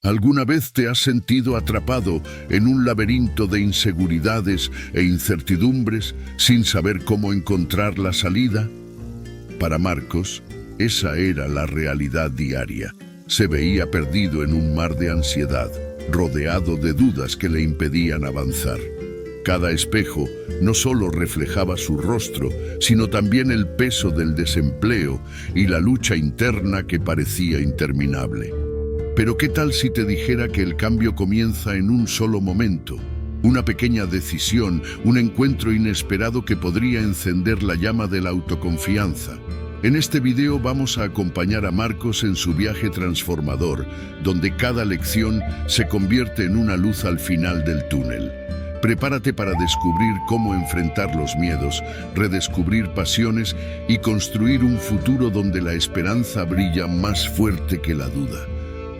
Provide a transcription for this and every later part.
¿Alguna vez te has sentido atrapado en un laberinto de inseguridades e incertidumbres sin saber cómo encontrar la salida? Para Marcos, esa era la realidad diaria. Se veía perdido en un mar de ansiedad, rodeado de dudas que le impedían avanzar. Cada espejo no solo reflejaba su rostro, sino también el peso del desempleo y la lucha interna que parecía interminable. Pero ¿qué tal si te dijera que el cambio comienza en un solo momento? Una pequeña decisión, un encuentro inesperado que podría encender la llama de la autoconfianza. En este video vamos a acompañar a Marcos en su viaje transformador, donde cada lección se convierte en una luz al final del túnel. Prepárate para descubrir cómo enfrentar los miedos, redescubrir pasiones y construir un futuro donde la esperanza brilla más fuerte que la duda.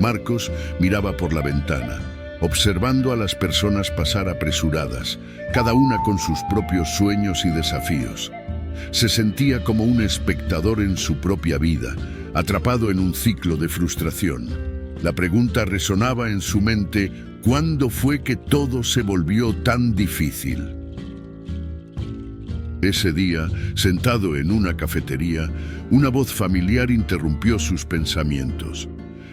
Marcos miraba por la ventana, observando a las personas pasar apresuradas, cada una con sus propios sueños y desafíos. Se sentía como un espectador en su propia vida, atrapado en un ciclo de frustración. La pregunta resonaba en su mente: ¿cuándo fue que todo se volvió tan difícil? Ese día, sentado en una cafetería, una voz familiar interrumpió sus pensamientos.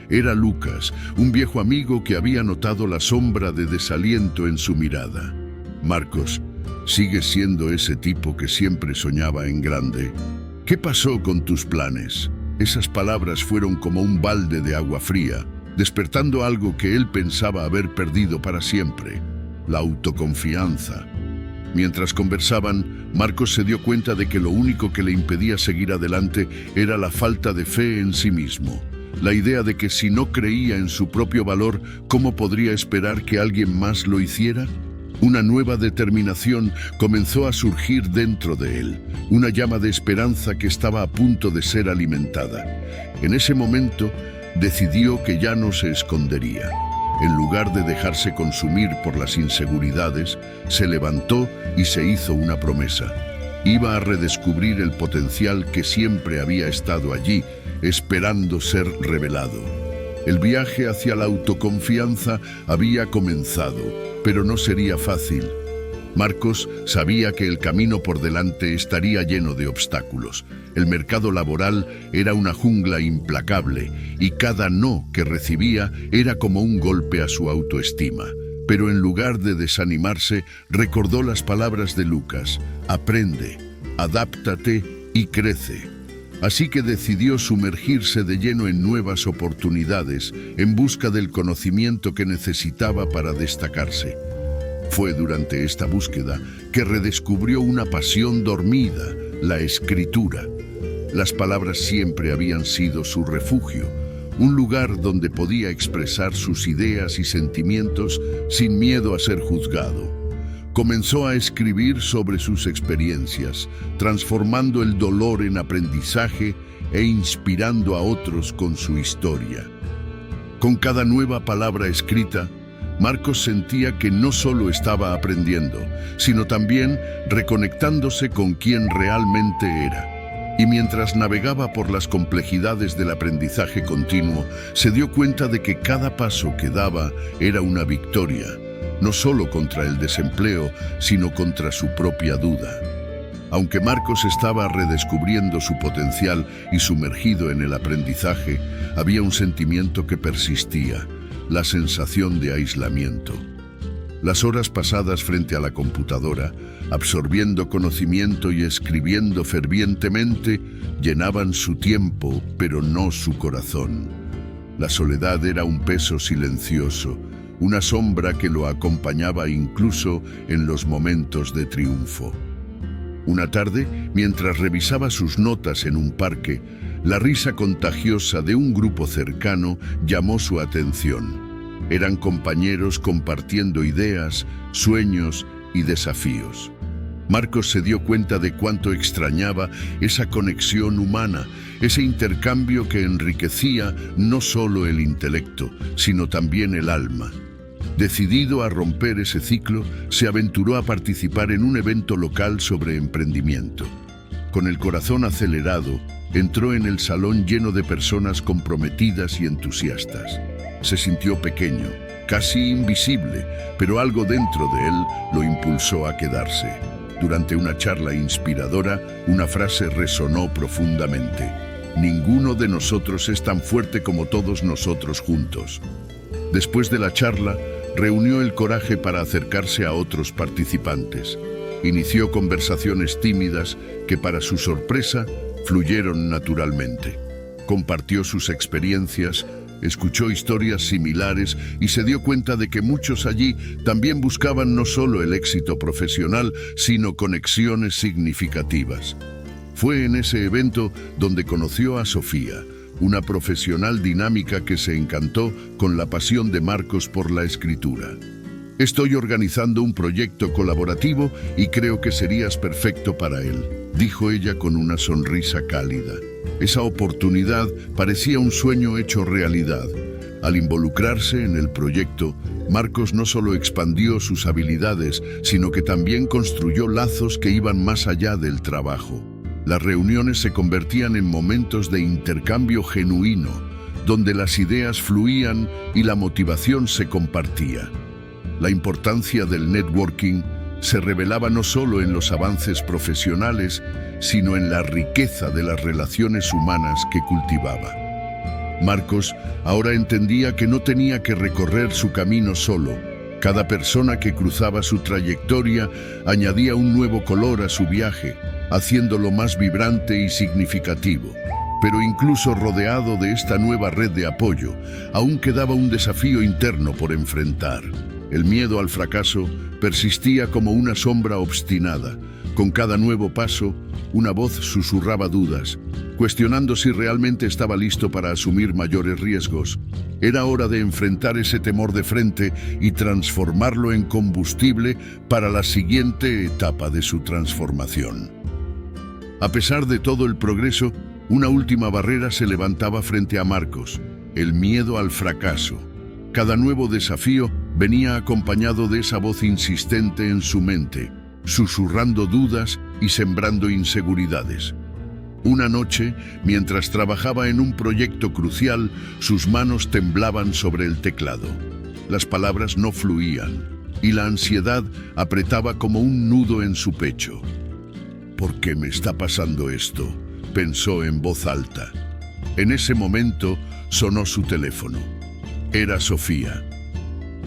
Era Lucas, un viejo amigo que había notado la sombra de desaliento en su mirada. Marcos, ¿sigues siendo ese tipo que siempre soñaba en grande? ¿Qué pasó con tus planes? Esas palabras fueron como un balde de agua fría, despertando algo que él pensaba haber perdido para siempre: la autoconfianza. Mientras conversaban, Marcos se dio cuenta de que lo único que le impedía seguir adelante era la falta de fe en sí mismo. La idea de que si no creía en su propio valor, ¿cómo podría esperar que alguien más lo hiciera? Una nueva determinación comenzó a surgir dentro de él, una llama de esperanza que estaba a punto de ser alimentada. En ese momento, decidió que ya no se escondería. En lugar de dejarse consumir por las inseguridades, se levantó y se hizo una promesa. Iba a redescubrir el potencial que siempre había estado allí, esperando ser revelado. El viaje hacia la autoconfianza había comenzado, pero no sería fácil. Marcos sabía que el camino por delante estaría lleno de obstáculos. El mercado laboral era una jungla implacable y cada no que recibía era como un golpe a su autoestima. Pero en lugar de desanimarse, recordó las palabras de Lucas: aprende, adáptate y crece. Así que decidió sumergirse de lleno en nuevas oportunidades, en busca del conocimiento que necesitaba para destacarse. Fue durante esta búsqueda que redescubrió una pasión dormida: la escritura. Las palabras siempre habían sido su refugio, un lugar donde podía expresar sus ideas y sentimientos sin miedo a ser juzgado. Comenzó a escribir sobre sus experiencias, transformando el dolor en aprendizaje e inspirando a otros con su historia. Con cada nueva palabra escrita, Marcos sentía que no solo estaba aprendiendo, sino también reconectándose con quien realmente era. Y mientras navegaba por las complejidades del aprendizaje continuo, se dio cuenta de que cada paso que daba era una victoria, no solo contra el desempleo, sino contra su propia duda. Aunque Marcos estaba redescubriendo su potencial y sumergido en el aprendizaje, había un sentimiento que persistía: la sensación de aislamiento. Las horas pasadas frente a la computadora, absorbiendo conocimiento y escribiendo fervientemente, llenaban su tiempo, pero no su corazón. La soledad era un peso silencioso, una sombra que lo acompañaba incluso en los momentos de triunfo. Una tarde, mientras revisaba sus notas en un parque, la risa contagiosa de un grupo cercano llamó su atención. Eran compañeros compartiendo ideas, sueños y desafíos. Marcos se dio cuenta de cuánto extrañaba esa conexión humana, ese intercambio que enriquecía no solo el intelecto, sino también el alma. Decidido a romper ese ciclo, se aventuró a participar en un evento local sobre emprendimiento. Con el corazón acelerado, entró en el salón lleno de personas comprometidas y entusiastas. Se sintió pequeño, casi invisible, pero algo dentro de él lo impulsó a quedarse. Durante una charla inspiradora, una frase resonó profundamente. Ninguno de nosotros es tan fuerte como todos nosotros juntos. Después de la charla, reunió el coraje para acercarse a otros participantes. Inició conversaciones tímidas que, para su sorpresa, fluyeron naturalmente. Compartió sus experiencias, escuchó historias similares y se dio cuenta de que muchos allí también buscaban no solo el éxito profesional, sino conexiones significativas. Fue en ese evento donde conoció a Sofía, una profesional dinámica que se encantó con la pasión de Marcos por la escritura. «Estoy organizando un proyecto colaborativo y creo que serías perfecto para él», dijo ella con una sonrisa cálida. Esa oportunidad parecía un sueño hecho realidad. Al involucrarse en el proyecto, Marcos no solo expandió sus habilidades, sino que también construyó lazos que iban más allá del trabajo. Las reuniones se convertían en momentos de intercambio genuino, donde las ideas fluían y la motivación se compartía. La importancia del networking se revelaba no solo en los avances profesionales, sino en la riqueza de las relaciones humanas que cultivaba. Marcos ahora entendía que no tenía que recorrer su camino solo. Cada persona que cruzaba su trayectoria añadía un nuevo color a su viaje, haciéndolo más vibrante y significativo. Pero incluso rodeado de esta nueva red de apoyo, aún quedaba un desafío interno por enfrentar. El miedo al fracaso persistía como una sombra obstinada. Con cada nuevo paso, una voz susurraba dudas, cuestionando si realmente estaba listo para asumir mayores riesgos. Era hora de enfrentar ese temor de frente y transformarlo en combustible para la siguiente etapa de su transformación. A pesar de todo el progreso, una última barrera se levantaba frente a Marcos: el miedo al fracaso. Cada nuevo desafío venía acompañado de esa voz insistente en su mente, susurrando dudas y sembrando inseguridades. Una noche, mientras trabajaba en un proyecto crucial, sus manos temblaban sobre el teclado. Las palabras no fluían y la ansiedad apretaba como un nudo en su pecho. «¿Por qué me está pasando esto?», pensó en voz alta. En ese momento sonó su teléfono. Era Sofía.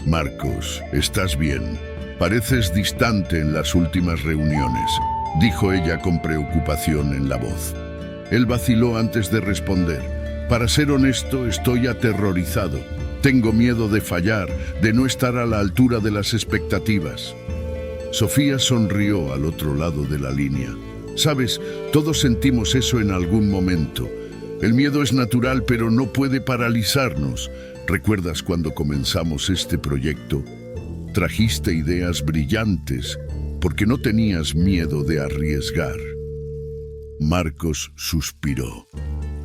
«Marcos, ¿estás bien? Pareces distante en las últimas reuniones», dijo ella con preocupación en la voz. Él vaciló antes de responder. «Para ser honesto, estoy aterrorizado. Tengo miedo de fallar, de no estar a la altura de las expectativas». Sofía sonrió al otro lado de la línea. «Sabes, todos sentimos eso en algún momento. El miedo es natural, pero no puede paralizarnos. ¿Recuerdas cuando comenzamos este proyecto? Trajiste ideas brillantes porque no tenías miedo de arriesgar». Marcos suspiró.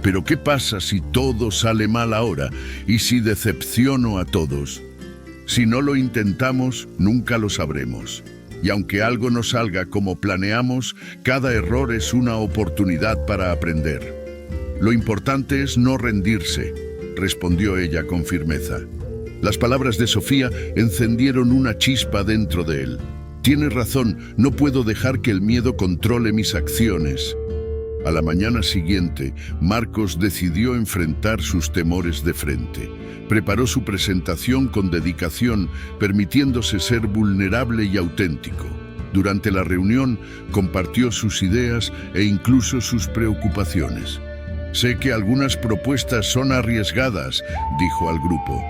«¿Pero qué pasa si todo sale mal ahora y si decepciono a todos? Si no lo intentamos, nunca lo sabremos. Y aunque algo no salga como planeamos, cada error es una oportunidad para aprender. Lo importante es no rendirse», respondió ella con firmeza. Las palabras de Sofía encendieron una chispa dentro de él. «Tienes razón, no puedo dejar que el miedo controle mis acciones». A la mañana siguiente, Marcos decidió enfrentar sus temores de frente. Preparó su presentación con dedicación, permitiéndose ser vulnerable y auténtico. Durante la reunión, compartió sus ideas e incluso sus preocupaciones. «Sé que algunas propuestas son arriesgadas», dijo al grupo,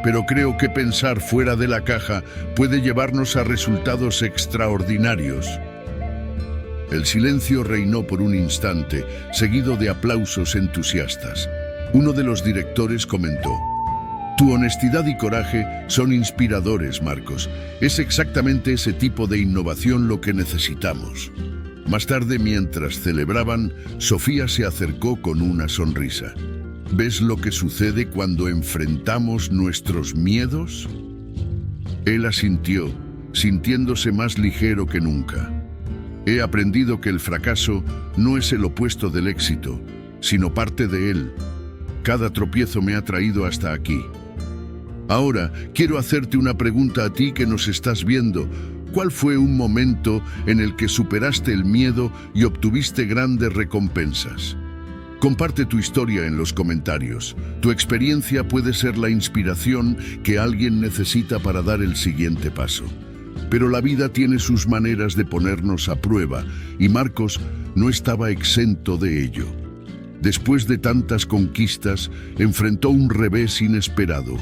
«pero creo que pensar fuera de la caja puede llevarnos a resultados extraordinarios». El silencio reinó por un instante, seguido de aplausos entusiastas. Uno de los directores comentó: «Tu honestidad y coraje son inspiradores, Marcos. Es exactamente ese tipo de innovación lo que necesitamos». Más tarde, mientras celebraban, Sofía se acercó con una sonrisa. «¿Ves lo que sucede cuando enfrentamos nuestros miedos?». Él asintió, sintiéndose más ligero que nunca. «He aprendido que el fracaso no es el opuesto del éxito, sino parte de él. Cada tropiezo me ha traído hasta aquí». Ahora, quiero hacerte una pregunta a ti que nos estás viendo. ¿Cuál fue un momento en el que superaste el miedo y obtuviste grandes recompensas? Comparte tu historia en los comentarios. Tu experiencia puede ser la inspiración que alguien necesita para dar el siguiente paso. Pero la vida tiene sus maneras de ponernos a prueba, y Marcos no estaba exento de ello. Después de tantas conquistas, enfrentó un revés inesperado.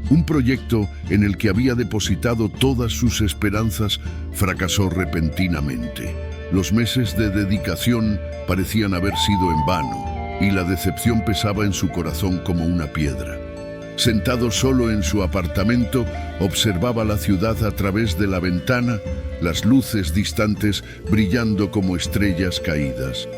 Un proyecto en el que había depositado todas sus esperanzas fracasó repentinamente. Los meses de dedicación parecían haber sido en vano, y la decepción pesaba en su corazón como una piedra. Sentado solo en su apartamento, observaba la ciudad a través de la ventana, las luces distantes brillando como estrellas caídas.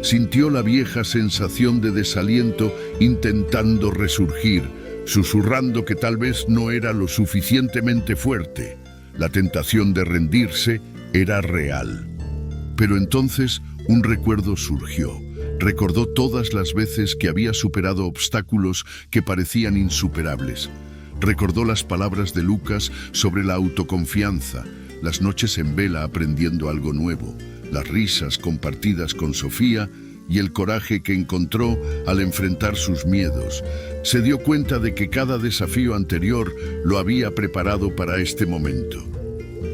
Sintió la vieja sensación de desaliento intentando resurgir, susurrando que tal vez no era lo suficientemente fuerte. La tentación de rendirse era real. Pero entonces un recuerdo surgió. Recordó todas las veces que había superado obstáculos que parecían insuperables. Recordó las palabras de Lucas sobre la autoconfianza, las noches en vela aprendiendo algo nuevo, las risas compartidas con Sofía y el coraje que encontró al enfrentar sus miedos. Se dio cuenta de que cada desafío anterior lo había preparado para este momento.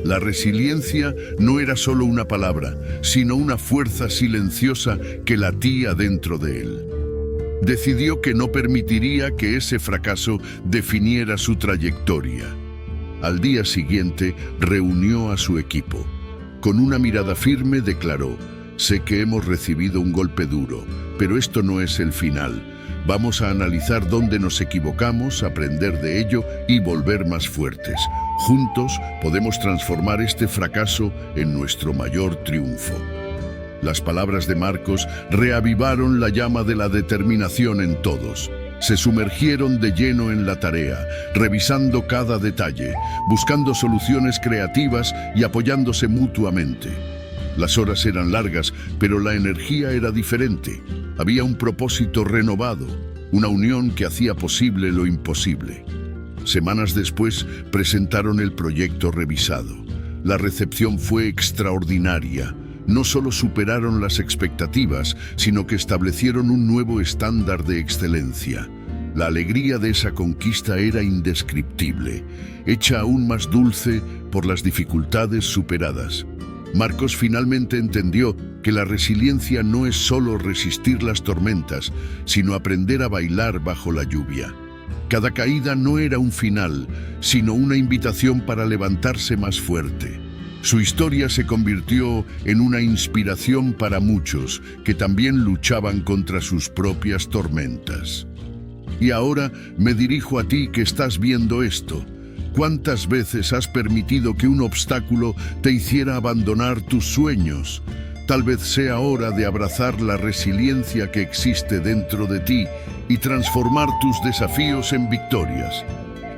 La resiliencia no era solo una palabra, sino una fuerza silenciosa que latía dentro de él. Decidió que no permitiría que ese fracaso definiera su trayectoria. Al día siguiente, reunió a su equipo. Con una mirada firme declaró: «Sé que hemos recibido un golpe duro, pero esto no es el final. Vamos a analizar dónde nos equivocamos, aprender de ello y volver más fuertes. Juntos podemos transformar este fracaso en nuestro mayor triunfo». Las palabras de Marcos reavivaron la llama de la determinación en todos. Se sumergieron de lleno en la tarea, revisando cada detalle, buscando soluciones creativas y apoyándose mutuamente. Las horas eran largas, pero la energía era diferente. Había un propósito renovado, una unión que hacía posible lo imposible. Semanas después presentaron el proyecto revisado. La recepción fue extraordinaria. No solo superaron las expectativas, sino que establecieron un nuevo estándar de excelencia. La alegría de esa conquista era indescriptible, hecha aún más dulce por las dificultades superadas. Marcos finalmente entendió que la resiliencia no es solo resistir las tormentas, sino aprender a bailar bajo la lluvia. Cada caída no era un final, sino una invitación para levantarse más fuerte. Su historia se convirtió en una inspiración para muchos que también luchaban contra sus propias tormentas. Y ahora me dirijo a ti que estás viendo esto. ¿Cuántas veces has permitido que un obstáculo te hiciera abandonar tus sueños? Tal vez sea hora de abrazar la resiliencia que existe dentro de ti y transformar tus desafíos en victorias.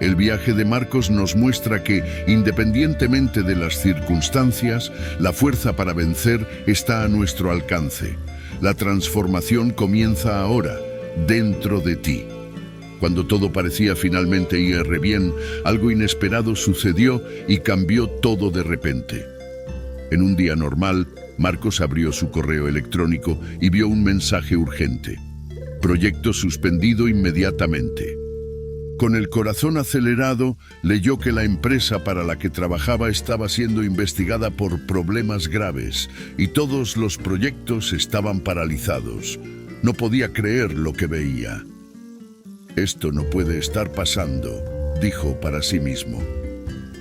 El viaje de Marcos nos muestra que, independientemente de las circunstancias, la fuerza para vencer está a nuestro alcance. La transformación comienza ahora, dentro de ti. Cuando todo parecía finalmente ir bien, algo inesperado sucedió y cambió todo de repente. En un día normal, Marcos abrió su correo electrónico y vio un mensaje urgente. Proyecto suspendido inmediatamente. Con el corazón acelerado, leyó que la empresa para la que trabajaba estaba siendo investigada por problemas graves y todos los proyectos estaban paralizados. No podía creer lo que veía. «Esto no puede estar pasando», dijo para sí mismo.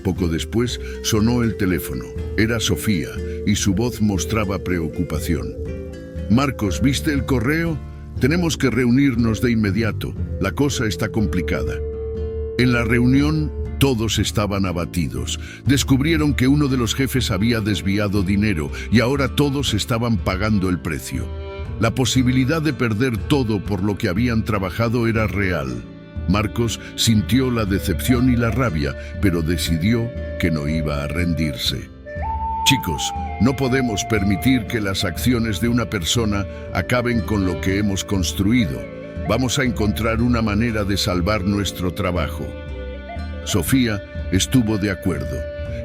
Poco después sonó el teléfono. Era Sofía y su voz mostraba preocupación. «Marcos, ¿viste el correo? Tenemos que reunirnos de inmediato. La cosa está complicada». En la reunión, todos estaban abatidos. Descubrieron que uno de los jefes había desviado dinero y ahora todos estaban pagando el precio. La posibilidad de perder todo por lo que habían trabajado era real. Marcos sintió la decepción y la rabia, pero decidió que no iba a rendirse. Chicos, no podemos permitir que las acciones de una persona acaben con lo que hemos construido. Vamos a encontrar una manera de salvar nuestro trabajo. Sofía estuvo de acuerdo.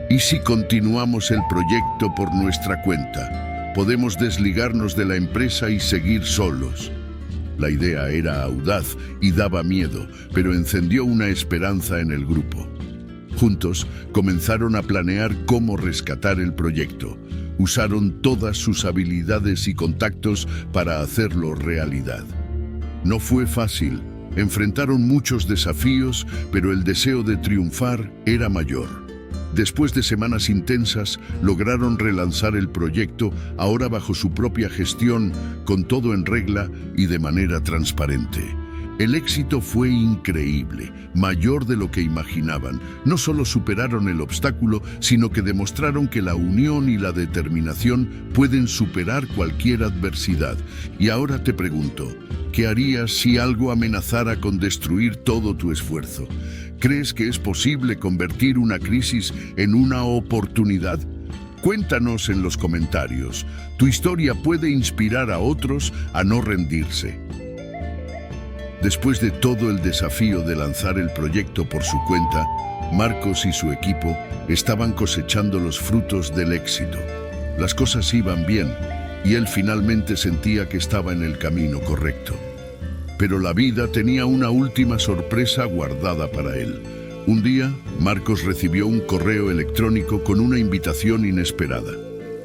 ¿Y si continuamos el proyecto por nuestra cuenta? Podemos desligarnos de la empresa y seguir solos. La idea era audaz y daba miedo, pero encendió una esperanza en el grupo. Juntos comenzaron a planear cómo rescatar el proyecto. Usaron todas sus habilidades y contactos para hacerlo realidad. No fue fácil. Enfrentaron muchos desafíos, pero el deseo de triunfar era mayor. Después de semanas intensas, lograron relanzar el proyecto, ahora bajo su propia gestión, con todo en regla y de manera transparente. El éxito fue increíble, mayor de lo que imaginaban. No solo superaron el obstáculo, sino que demostraron que la unión y la determinación pueden superar cualquier adversidad. Y ahora te pregunto, ¿qué harías si algo amenazara con destruir todo tu esfuerzo? ¿Crees que es posible convertir una crisis en una oportunidad? Cuéntanos en los comentarios. Tu historia puede inspirar a otros a no rendirse. Después de todo el desafío de lanzar el proyecto por su cuenta, Marcos y su equipo estaban cosechando los frutos del éxito. Las cosas iban bien y él finalmente sentía que estaba en el camino correcto. Pero la vida tenía una última sorpresa guardada para él. Un día, Marcos recibió un correo electrónico con una invitación inesperada.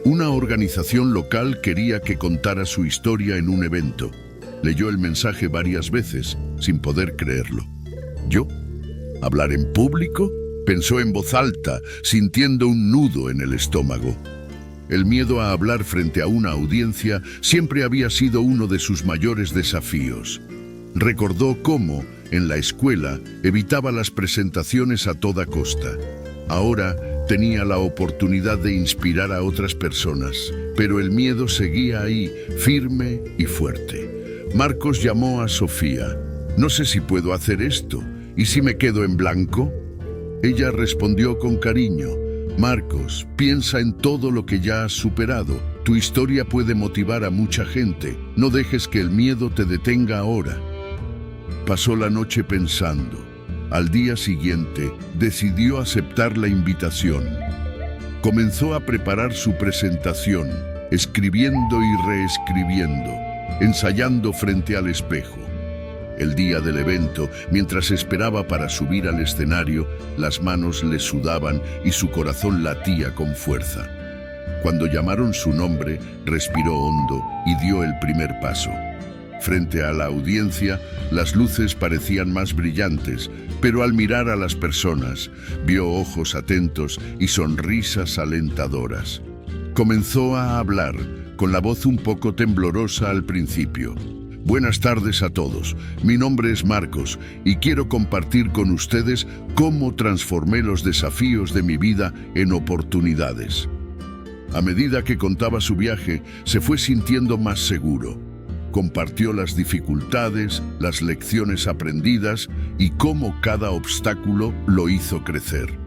Una organización local quería que contara su historia en un evento. Leyó el mensaje varias veces, sin poder creerlo. ¿Yo? ¿Hablar en público? Pensó en voz alta, sintiendo un nudo en el estómago. El miedo a hablar frente a una audiencia siempre había sido uno de sus mayores desafíos. Recordó cómo, en la escuela, evitaba las presentaciones a toda costa. Ahora tenía la oportunidad de inspirar a otras personas, pero el miedo seguía ahí, firme y fuerte. Marcos llamó a Sofía. «No sé si puedo hacer esto. ¿Y si me quedo en blanco?» Ella respondió con cariño. «Marcos, piensa en todo lo que ya has superado. Tu historia puede motivar a mucha gente. No dejes que el miedo te detenga ahora». Pasó la noche pensando. Al día siguiente, decidió aceptar la invitación. Comenzó a preparar su presentación, escribiendo y reescribiendo, ensayando frente al espejo. El día del evento, mientras esperaba para subir al escenario, las manos le sudaban y su corazón latía con fuerza. Cuando llamaron su nombre, respiró hondo y dio el primer paso. Frente a la audiencia, las luces parecían más brillantes, pero al mirar a las personas, vio ojos atentos y sonrisas alentadoras. Comenzó a hablar, con la voz un poco temblorosa al principio. «Buenas tardes a todos. Mi nombre es Marcos y quiero compartir con ustedes cómo transformé los desafíos de mi vida en oportunidades». A medida que contaba su viaje, se fue sintiendo más seguro. Compartió las dificultades, las lecciones aprendidas y cómo cada obstáculo lo hizo crecer.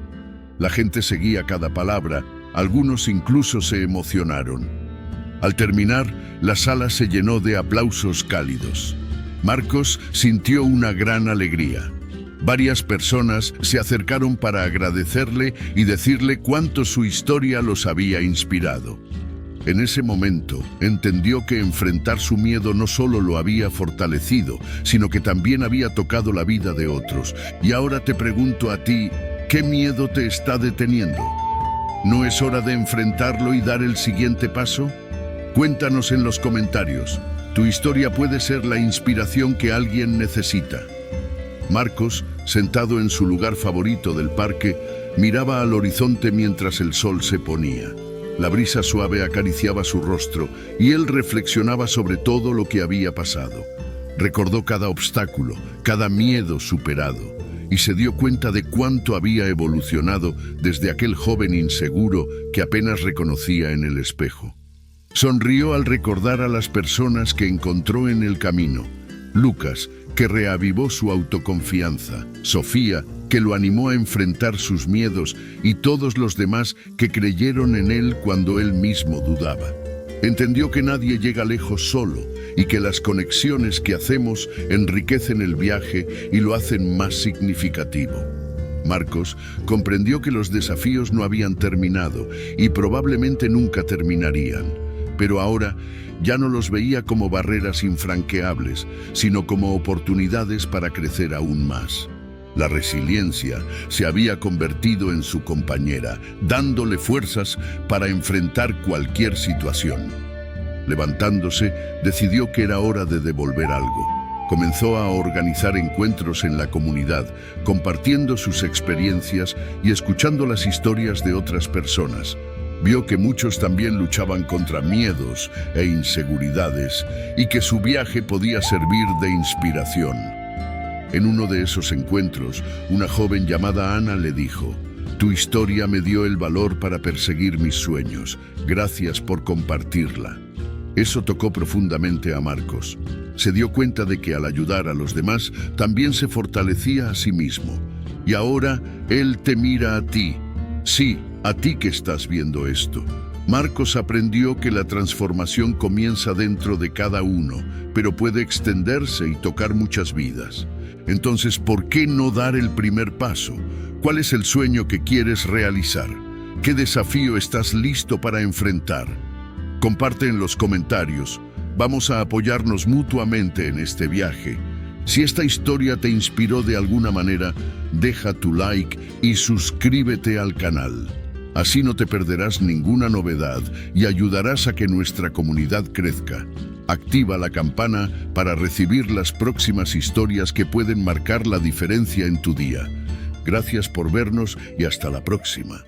La gente seguía cada palabra, algunos incluso se emocionaron. Al terminar, la sala se llenó de aplausos cálidos. Marcos sintió una gran alegría. Varias personas se acercaron para agradecerle y decirle cuánto su historia los había inspirado. En ese momento, entendió que enfrentar su miedo no solo lo había fortalecido, sino que también había tocado la vida de otros. Y ahora te pregunto a ti, ¿qué miedo te está deteniendo? ¿No es hora de enfrentarlo y dar el siguiente paso? Cuéntanos en los comentarios. Tu historia puede ser la inspiración que alguien necesita. Marcos, sentado en su lugar favorito del parque, miraba al horizonte mientras el sol se ponía. La brisa suave acariciaba su rostro y él reflexionaba sobre todo lo que había pasado. Recordó cada obstáculo, cada miedo superado y se dio cuenta de cuánto había evolucionado desde aquel joven inseguro que apenas reconocía en el espejo. Sonrió al recordar a las personas que encontró en el camino. Lucas, que reavivó su autoconfianza. Sofía, que lo animó a enfrentar sus miedos, y todos los demás que creyeron en él cuando él mismo dudaba. Entendió que nadie llega lejos solo y que las conexiones que hacemos enriquecen el viaje y lo hacen más significativo. Marcos comprendió que los desafíos no habían terminado y probablemente nunca terminarían, pero ahora ya no los veía como barreras infranqueables, sino como oportunidades para crecer aún más. La resiliencia se había convertido en su compañera, dándole fuerzas para enfrentar cualquier situación. Levantándose, decidió que era hora de devolver algo. Comenzó a organizar encuentros en la comunidad, compartiendo sus experiencias y escuchando las historias de otras personas. Vio que muchos también luchaban contra miedos e inseguridades y que su viaje podía servir de inspiración. En uno de esos encuentros, una joven llamada Ana le dijo: «Tu historia me dio el valor para perseguir mis sueños. Gracias por compartirla». Eso tocó profundamente a Marcos. Se dio cuenta de que al ayudar a los demás, también se fortalecía a sí mismo. Y ahora, él te mira a ti. Sí, a ti que estás viendo esto. Marcos aprendió que la transformación comienza dentro de cada uno, pero puede extenderse y tocar muchas vidas. Entonces, ¿por qué no dar el primer paso? ¿Cuál es el sueño que quieres realizar? ¿Qué desafío estás listo para enfrentar? Comparte en los comentarios. Vamos a apoyarnos mutuamente en este viaje. Si esta historia te inspiró de alguna manera, deja tu like y suscríbete al canal. Así no te perderás ninguna novedad y ayudarás a que nuestra comunidad crezca. Activa la campana para recibir las próximas historias que pueden marcar la diferencia en tu día. Gracias por vernos y hasta la próxima.